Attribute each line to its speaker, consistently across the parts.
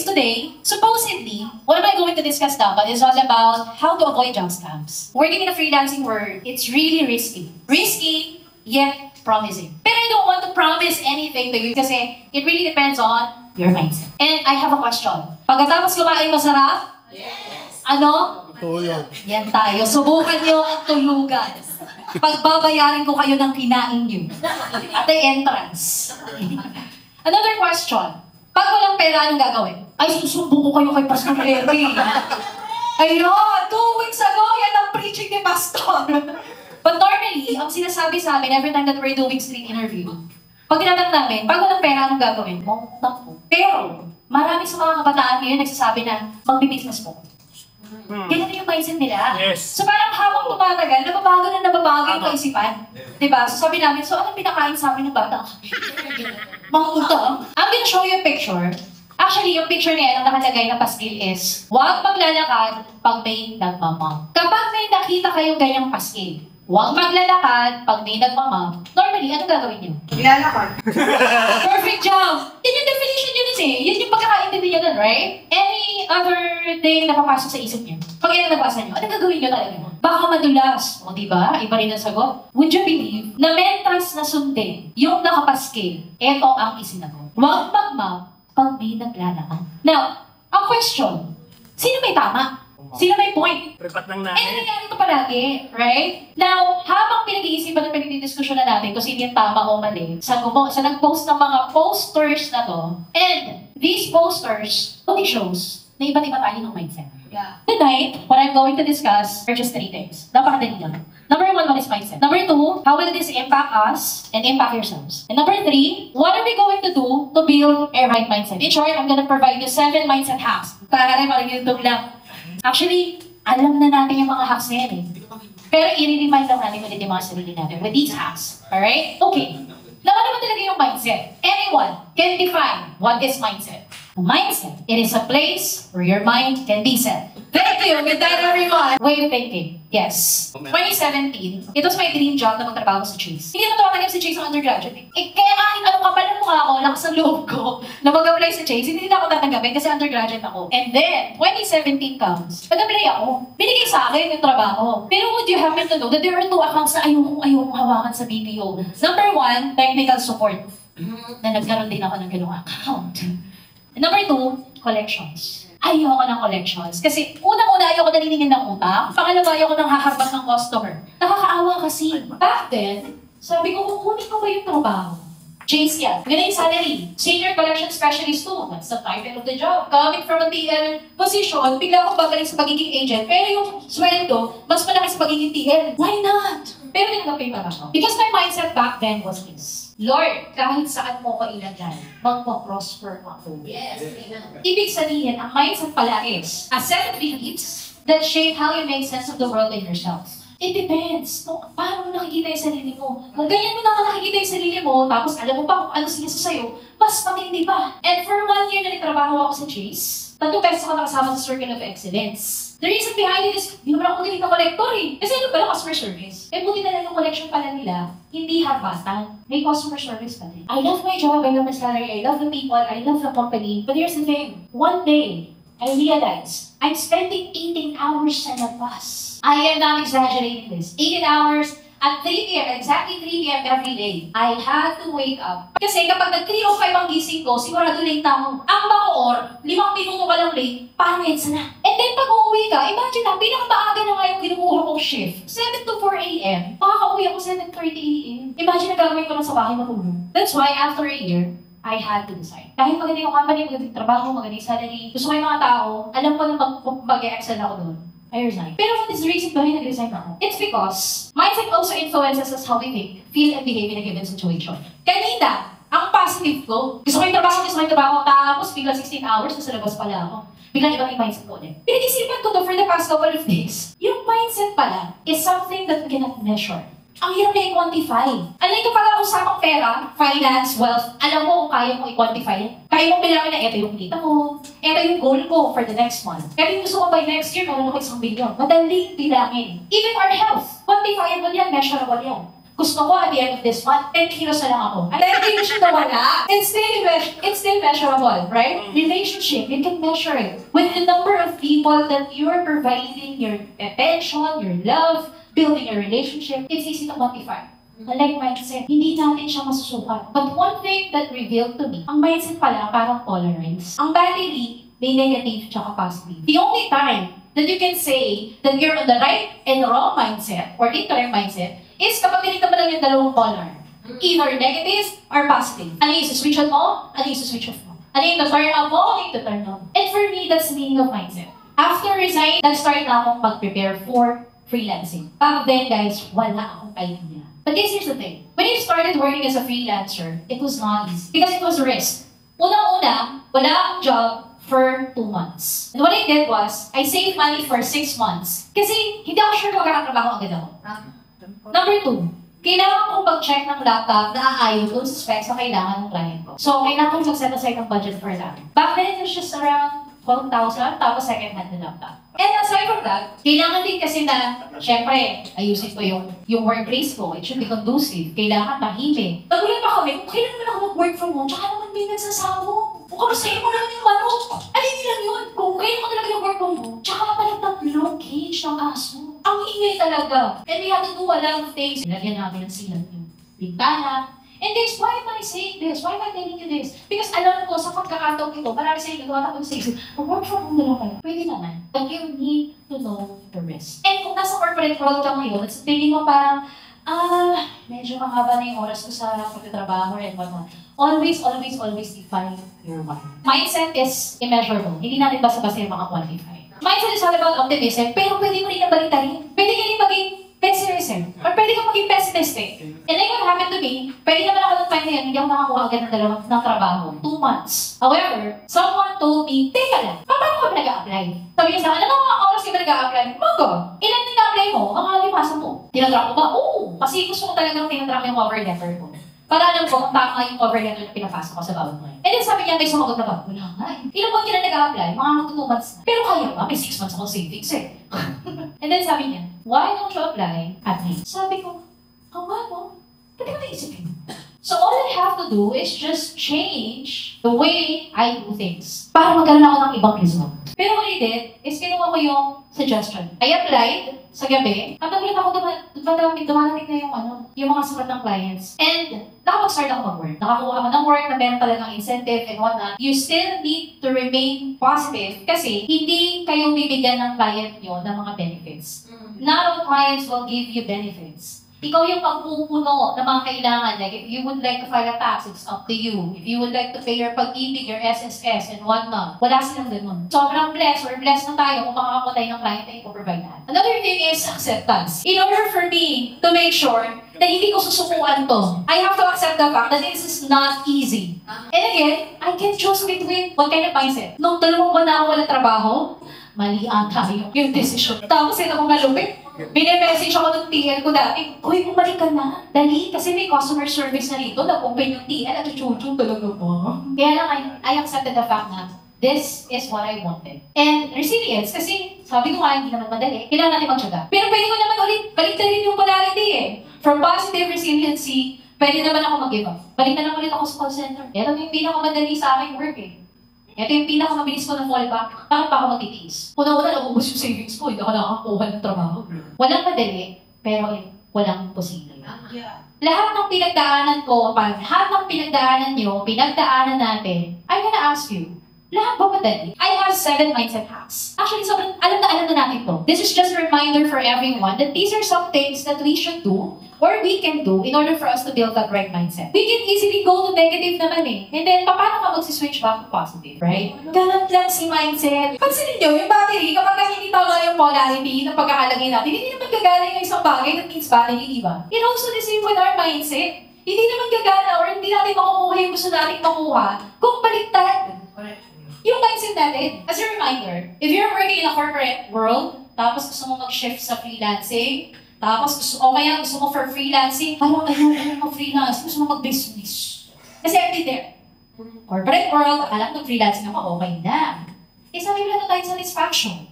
Speaker 1: today, supposedly, what am I going to discuss now? But it's all about how to avoid job scams. Working in a freelancing world, it's really risky. Risky, yet promising. But I don't want to promise anything to you kasi it really depends on your mindset. And I have a question. Pagkatapos kumain masarap? Yes. Ano?
Speaker 2: Tulog.
Speaker 1: Yan tayo. Subukan nyo ang tulugan. Pagbabayarin ko kayo ng kinain nyo. At the entrance. Another question. Pag walang pera, anong gagawin? Ay, susubo ko kayo kay Pastor Larry. Ayun, 2 weeks ago, yan ang preaching ni Pastor. But normally, ang sinasabi sa amin every time that we're doing street interview, pag tinatanong namin, pag walang pera, anong gagawin? Pero, marami sa mga kabataan ngayon nagsasabi na magbi-business po. Ganyan yung mindset nila.
Speaker 2: Yes.
Speaker 1: So parang habang tumatagal, nababago yung kaisipan. Diba? So sabi namin, so anong pinakain sa amin ng bata? Mga utang. I'm gonna show you a picture. Actually, yung picture niya, ang nakalagay na paskil is, huwag maglalakad pag may nagmamam. Kapag may nakita kayong ganyang paskil, huwag maglalakad pag may nagmamam. Normally, anong gagawin niyo?
Speaker 3: Nilalakad.
Speaker 1: Perfect job! Yun yung definition yun eh. Yun yung pagkakaintindi niyo dun, right? Any other thing na papasok sa isip niyo? Pag yan ang nabasa niyo, anong gagawin niyo talaga? Baka madulas. O diba? Iba rin ang sagot. Would you believe na mentras na sundin yung nakapaskil, eto ang isinagot. Huwag magmam pag may naglalakad. Now, ang question, sino may tama? Sino may point?
Speaker 2: Pripat lang
Speaker 1: Eh,
Speaker 2: namin.
Speaker 1: nangyayari ito palagi, right? Now, habang pinag-iisipan at pinag-diskusyon na natin kung sino yung tama o mali, sa nag-post ng mga posters na to, and these posters only shows na iba't iba tayo ng mindset.
Speaker 3: Yeah.
Speaker 1: Tonight, what I'm going to discuss are just 3 things. Napakadali lang. Number 1, what is mindset? Number 2, how will this impact us and impact yourselves? And number 3, what are we going to do to build a right mindset? In short, I'm going to provide you 7 mindset hacks. Kaya parang YouTube lang. Actually, alam na natin yung mga hacks na yan eh. Pero i-remind lang natin ulit yung mga sarili natin with these hacks. Alright? Okay. Now, ano ba talaga yung mindset? Anyone can define what is mindset. A mindset, it is a place where your mind can be set. Thank you! Good night, everyone! Way of thinking. Yes. 2017, it was my dream job na magtrabaho sa Chase. Hindi naman tumatanggap si Chase ang undergraduate. Kaya kahit anong kapal ng mukha ko, lakas ang loob ko na mag-apply sa Chase, hindi na ako tatanggapin kasi undergraduate ako. And then, 2017 comes, nag-apply ako. Binigay sa akin yung trabaho. Pero would you happen to know that there are 2 accounts na ayokong hawakan sa BPO. Number 1, technical support. Na nagkaroon din ako ng ganung account. Number 2, collections. Ayoko ng collections. Kasi unang-una ayoko naniningin ng utang. Pangalawa ayoko ng haharbat ng customer. Nakakaawa kasi. Back then, sabi ko, kukunin ko ba yung trabaho? Chase yan. Ganun yung salary. Senior Collection Specialist 2. That's the title of the job. Coming from a TL position, bigla akong bagaling sa pagiging agent. Pero yung sweldo, mas malaki sa pagiging TL. Why not? Pero tinanggapin pa ako. Because my mindset back then was this. Lord, kahit saan mo ko ilagay, magpo-prosper ako.
Speaker 3: Yes.
Speaker 1: Ibig sabihin, ang mindset pala is a set of beliefs that shape how you make sense of the world and yourself. It depends. Paano mo nakikita yung sarili mo? Kung ganyan mo na nakikita yung sarili mo, tapos alam mo pa kung ano sila sa'yo, mas matindi pa. And for 1 year na nagtrabaho ako sa Chase, 3 beses ako nakasama sa Circle of Excellence. The reason behind it is, hindi naman ako galing na collector eh. Kasi ano pala customer service? Eh buti na lang yung collection pala nila, hindi harbatan. May customer service pa din. I love my job, I love my salary, I love the people, I love the company. But here's the thing, one day, I realized I'm spending 18 hours sa labas. I am not exaggerating this. 18 hours at 3 p.m., exactly 3 p.m. every day. I had to wake up. Kasi kapag nag-3:05 ang gising ko, sigurado late ako. Ang bakoor, 5 minuto ka lang late, parang EDSA na. And then pag uuwi ka, imagine na, pinakamaaga na nga yung ginukuha kong shift. 7 to 4 a.m. Makakauwi ako 7:30 a.m. Imagine na gagawin ko lang sa bahay matulog. That's why after a year, I had to decide. Kahit maganda yung company, maganda yung trabaho, maganda yung salary, gusto ko yung mga tao, alam ko na mag-excel ako doon. I resigned. Pero what is the reason behind nag-resign ako? It's because mindset also influences us how we think, feel, and behave in a given situation. Kanina, ang positive ko, gusto ko yung trabaho, tapos bigla 16 hours, nasa labas pala ako. Bigla iba yung mindset ko ulit. Pinag-isipan ko to for the past couple of days. Yung mindset pala is something that we cannot measure. Ang hirap na i-quantify. Alam ito pala usapang pera, finance, wealth, alam mo kung kaya mo i-quantify. Kaya mo bilangin na ito yung kita mo, ito yung goal ko for the next month. Kaya yung gusto ko by next year, meron ako 1 billion. Madaling bilangin. Even our health, quantifiable yan, measurable yan. Gusto ko at the end of this month, 10 kilos na lang ako. At 10 kilos na wala. It's still measurable, right? Relationship, you can measure it. With the number of people that you are providing your attention, your love, building a relationship, it's easy to quantify. Like mindset, hindi natin siya masusukat. But one thing that revealed to me, ang mindset pala parang tolerance. Ang battery, may negative tsaka positive. The only time that you can say that you're on the right and wrong mindset or incorrect mindset is kapag tinignan mo lang yung dalawang polar. Either negative or positive. Ano yung switch on mo? Ano yung switch off mo? Ano yung turn up mo? Ano yung turn on? And for me, that's the meaning of mindset. After resign, nag-start na akong mag-prepare for freelancing. Back then, guys, wala akong idea. But guys, here's the thing. When you started working as a freelancer, it was not easy. Because it was a risk. Unang-una, wala akong job for 2 months. And what I did was, I saved money for 6 months. Kasi hindi ako sure kung magkakatrabaho agad ako. Number 2, kailangan ko mag-check ng laptop na aayon doon sa specs na kailangan ng client ko. So, kailangan ko mag-set aside ng budget for that. Back then, it was just around 12,000, tapos second-hand na laptop. And aside from that, kailangan din kasi na, syempre, ayusin ko yung workplace ko. It should be conducive. Kailangan tahimik. Nagulat pa kami, kung kailan naman ako mag-work from home, tsaka naman may nagsasabong. Kung kamustahin mo naman yung manok. Alin lang yun. Kung kailan ko talaga yung work from home, tsaka pala tatlong cage ng aso. Ang ingay talaga. And we had to do a lot of things. Lagyan namin ng silat yung bintana. And guys, why am I saying this? Why am I telling you this? Because alam ko, sa pagkakataong ito, marami sa inyo, gawa ko sa isip, mag-work from home na lang kayo. Pwede naman. But you need to know the risk. And kung nasa corporate world ka ngayon, at sa tingin mo parang, medyo mahaba na yung oras ko sa pagtatrabaho and whatnot. Always, always, always define your why. Mindset is immeasurable. Hindi natin basta-basta yung maka-quantify. Mindset is all about optimism, pero pwede mo rin nabalitahin. Pwede ka rin maging pessimism. Or pwede kang maging pessimistic. And like what happened to me, pwede naman ako ng time na yun, hindi ako nakakuha agad ng trabaho. 2 months. However, someone told me, teka lang, paano ka ba nag-a-apply? Sabi niya sa akin, ano mga oras ka ba nag-a-apply? Mago, ilan nag-a-apply mo? Mga limasan mo. Tinatrack ko ba? Oo. Kasi gusto ko talagang tinatrack yung cover letter ko. Para alam ko kung tama yung cover letter na pinapasok ko sa bawat client. And then sabi niya, may sumagot na ba? Wala nga eh. Ilang buwan ka na nag-a-apply? Mga 2 months na. Pero kaya ba? May 6 months akong savings eh. And then sabi niya, why don't you apply at me? Sabi ko, no? Pwede ko naisipin. So all I have to do is just change the way I do things para magkaroon ako ng ibang result. Pero what I did is kinuha ko yung suggestion. I applied sa gabi. At nagulat ako dumarating na yung mga sukat ng clients. And nakapag-start ako mag-work. Nakakuha ako ng work na meron talagang incentive and whatnot. You still need to remain positive kasi hindi kayo bibigyan ng client nyo ng mga benefits. Not all clients will give you benefits. Ikaw yung pagpupuno ng mga kailangan. Like, if you would like to file a tax, it's up to you. If you would like to pay your pag-ibig, your SSS, and whatnot, wala silang ganun. Sobrang blessed or blessed na tayo kung makakakotay ng client na ipoprovide natin. Another thing is acceptance. In order for me to make sure na hindi ko susukuan to, I have to accept the fact that this is not easy. And again, I can choose between what kind of mindset. Nung 2 buwan na ako walang trabaho, mali ata yung decision. Tapos ito kong malupit. Bine-message ako ng TL ko dati, uy, bumalik ka na. Dali, kasi may customer service na rito. Nag-open yung TL at chuchu talaga po. Kaya lang, I accepted the fact na this is what I wanted. And resilience, kasi sabi ko nga, hindi naman madali. Kailangan natin magtyaga. Pero pwede ko naman ulit, balik na rin yung polarity eh. From positive resiliency, pwede naman ako mag-give up. Balik na lang ulit ako sa call center. Ito yung pinakamadali sa aking work eh. Ito yung pinakamabilis ko ng fallback. Bakit pa ako magtitiis? Una-una, naubos yung savings ko. Hindi ako nakakakuha ng trabaho. Walang madali, pero walang posible. Lahat ng pinagdaanan ko, lahat ng pinagdaanan nyo, pinagdaanan natin, I'm gonna ask you, lahat ba madali? I have 7 mindset hacks. Actually, sobrang alam na natin to. This is just a reminder for everyone that these are some things that we should do or we can do in order for us to build that right mindset. We can easily go to negative naman eh. And then, paano ka mag-switch back to positive, right? Ganun lang si mindset. Pansinin nyo, yung battery, kapag hindi tama yung polarity ng pagkakalagay natin, hindi naman gagana yung isang bagay that means battery, di ba? And also the same with our mindset. Hindi naman gagana or hindi natin makukuha yung gusto natin makuha kung baliktad. Yung mindset natin, as a reminder, if you're working in a corporate world, tapos gusto mo mag-shift sa freelancing, tapos gusto mo for freelancing, parang ayun mag-freelance, gusto mo mag-business. Kasi I've been there. Corporate world, akala ko freelancing ako, okay na. Eh sabi mo na tayo satisfaction.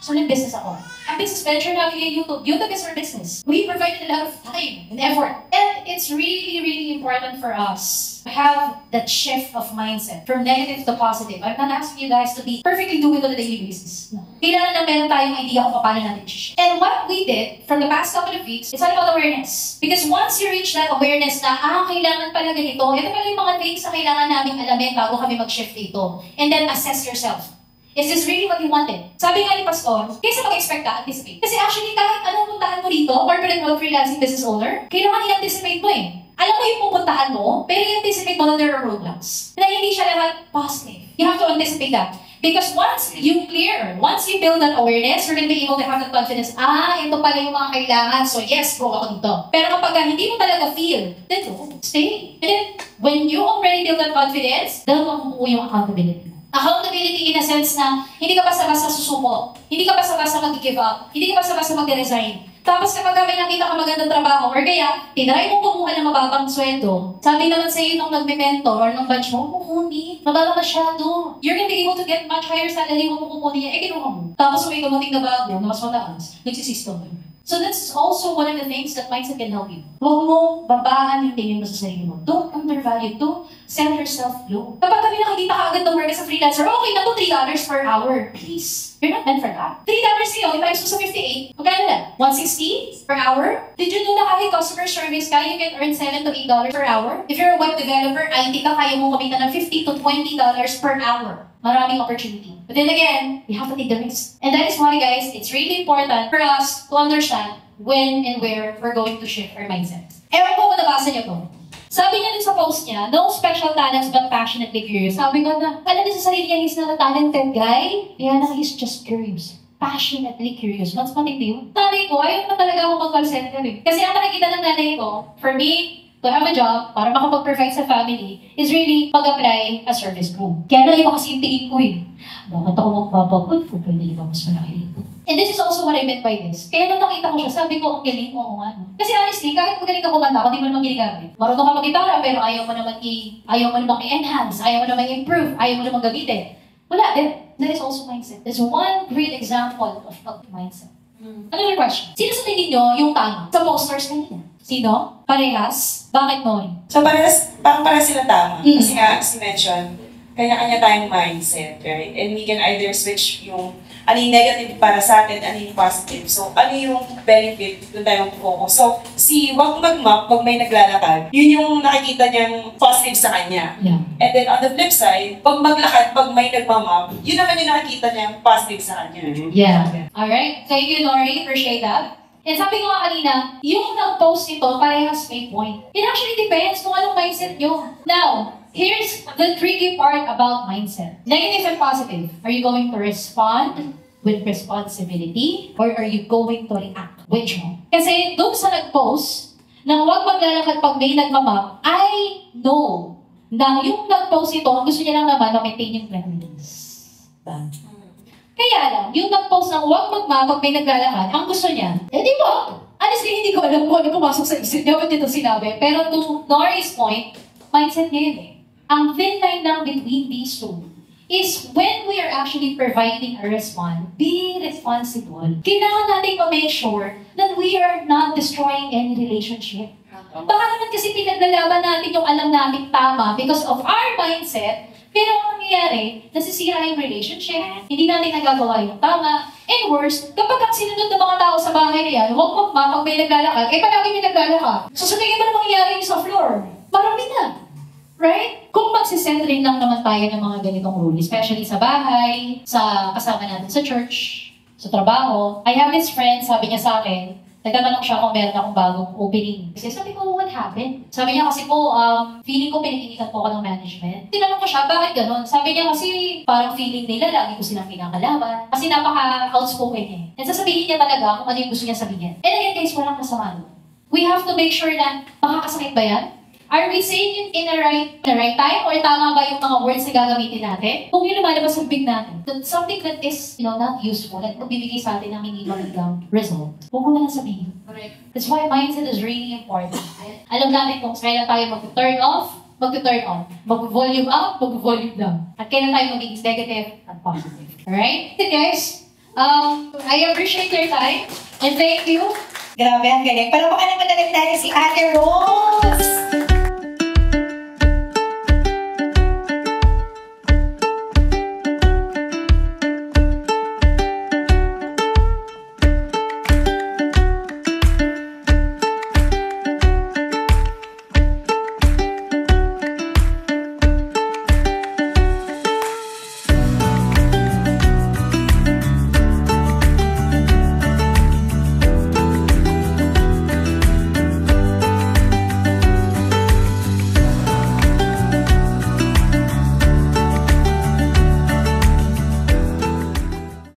Speaker 1: So, nag-business ako. Ang business venture namin ay YouTube. YouTube is our business. We provided a lot of time and effort. And it's really, really important for us to have that shift of mindset from negative to positive. I'm not asking you guys to be perfectly doing it on a daily basis. No. Kailangan na meron tayong idea kung paano natin i-shift. And what we did from the past couple of weeks, it's all about awareness. Because once you reach that awareness na, kailangan pala ganito, ito pala yung mga things na kailangan namin alamin bago kami mag-shift dito. And then assess yourself. Is this really what you wanted? Sabi nga ni Pastor, kaysa mag-expect ka, anticipate. Kasi actually, kahit anong puntahan mo dito, corporate world freelancing business owner, kailangan i-anticipate mo eh. Alam mo yung pupuntahan mo, pero i-anticipate mo na there are roadblocks. Na hindi siya lahat positive. You have to anticipate that. Because once you build that awareness, you're going to be able to have that confidence, ito pala yung mga kailangan, so yes, go ako dito. Pero kapag hindi mo talaga feel, then go, stay. And then, when you already build that confidence, doon makukuha yung accountability. Accountability in a sense na hindi ka basta-basta susuko, hindi ka basta-basta mag-give up, hindi ka basta-basta mag-resign. Tapos kapag may nakita ka magandang trabaho, or kaya, tinry mo kumuha ng mababang sweldo, sabi naman sa'yo nung nagme-mentor or nung batch mo, kukunin, mababa masyado. You're gonna be able to get much higher salary mo kung kukunin niya, kinuha mo. Tapos may dumating na bago, na mas mataas, nagsisistong mo. So that's also one of the things that mindset can help you. Huwag mo babaan yung tingin mo sa sarili mo. Don't undervalue. Don't sell yourself low. Kapag kami nakikita ka agad ng work as a freelancer, okay na to $3 per hour. Please. You're not meant for that. $3 sa'yo, times mo sa 58, magkano na? $160 per hour? Did you know na kahit customer service ka, you can earn $7 to $8 per hour? If you're a web developer, IT ka, kaya mo kumita ng $50 to $20 per hour. Maraming opportunity. But then again, we have to take the risk. And that is why, guys, it's really important for us to understand when and where we're going to shift our mindset. Ewan ko kung nabasa niyo to. Sabi niya dun sa post niya, no special talents but passionately curious. Sabi ko na, alam niya sa sarili niya, he's not a talented guy. Kaya na, he's just curious. Passionately curious. What's funny to you? Nanay ko, ayaw na talaga ako mag-call center eh. Kasi ang nakikita ng nanay ko, for me, to have a job, para makapag-provide sa family, is really mag-apply as service crew. Kaya na iba kasi yung tingin ko eh. Bakit ako magpapagod kung pwede iba mas malaki dito? And this is also what I meant by this. Kaya nung nakita ko siya, sabi ko, ang galing mo kung ano. Kasi honestly, kahit magaling ka kumanta, kung di mo naman ginagamit. Marunong ka mag-gitara, pero ayaw mo naman i-enhance, ayaw mo naman i-improve, ayaw mo naman gamitin. Wala, that is also mindset. There's one great example of mindset. Another question. Sino sa tingin nyo yung tama sa posters kanina? Sino? Parehas? Bakit mo?
Speaker 2: So parang sila tama. Kasi nga, as you mentioned, kanya-kanya tayong mindset, right? And we can either switch yung ano yung negative para sa atin, ano yung positive. So, ano yung benefit, doon tayo mag-focus. So, wag mag-map, pag may naglalakad, yun yung nakikita niyang positive sa kanya.
Speaker 1: Yeah.
Speaker 2: And then on the flip side, pag maglakad, pag may nagmamap, yun naman yung nakikita niyang positive sa kanya.
Speaker 1: Yeah. Alright. Thank you, Nori. Appreciate that. And sabi ko nga kanina, yung nag-post nito, parehas may point. It actually depends kung anong mindset nyo. Now, here's the tricky part about mindset. Negative and positive. Are you going to respond with responsibility or are you going to react? Which one? Kasi doon sa nag-post, na huwag maglalakad pag may nagmamap, I know na yung nag-post ito, gusto niya lang naman na maintain yung cleanliness. Kaya lang, yung nag-post ng huwag magmap pag may naglalakad, ang gusto niya, di ba? Honestly, hindi ko alam kung ano pumasok sa isip niya, ba't ito sinabi. Pero to Nori's point, mindset niya yun eh. Ang thin line lang between these two is when we are actually providing a response, being responsible, kailangan natin ma-make sure that we are not destroying any relationship. Baka naman kasi pinaglalaban natin yung alam natin tama because of our mindset, pero ang nangyayari, nasisira yung relationship, hindi natin nagagawa yung tama, and worse, kapag ang sinunod ng mga tao sa bahay na yan, huwag magmapag may naglalakad, palagi may naglalakad. So sa tingin mo na mangyayari sa floor, marami na. Right? Kung magsisentering lang naman tayo ng mga ganitong rule, especially sa bahay, sa kasama natin sa church, sa trabaho. I have this friend, sabi niya sa akin, nagtatanong siya kung meron akong bagong opening. Kasi sabi ko, what happened? Sabi niya kasi po, feeling ko pinag-initan po ako ng management. Tinanong ko siya, bakit ganon? Sabi niya kasi parang feeling nila, lagi ko silang kinakalaban. Kasi napaka-outspoken niya. And sasabihin niya talaga kung ano yung gusto niya sabihin. And again guys, walang masama. We have to make sure na makakasakit ba yan? Are we saying it in the right time? Or tama ba yung mga words na gagamitin natin? Kung yung lumalabas sa big natin, something that is, not useful, at magbibigay sa atin ng hindi magandang result, huwag mo na lang sabihin. Correct. That's why mindset is really important. Alam natin kung kailan tayo mag-turn off, mag-turn on. Mag-volume up, mag-volume down. At kailan tayo magiging negative at positive. Alright? So guys, I appreciate your time and thank you.
Speaker 3: Grabe, ang galing. Palamakan naman natin natin si Ate Rose!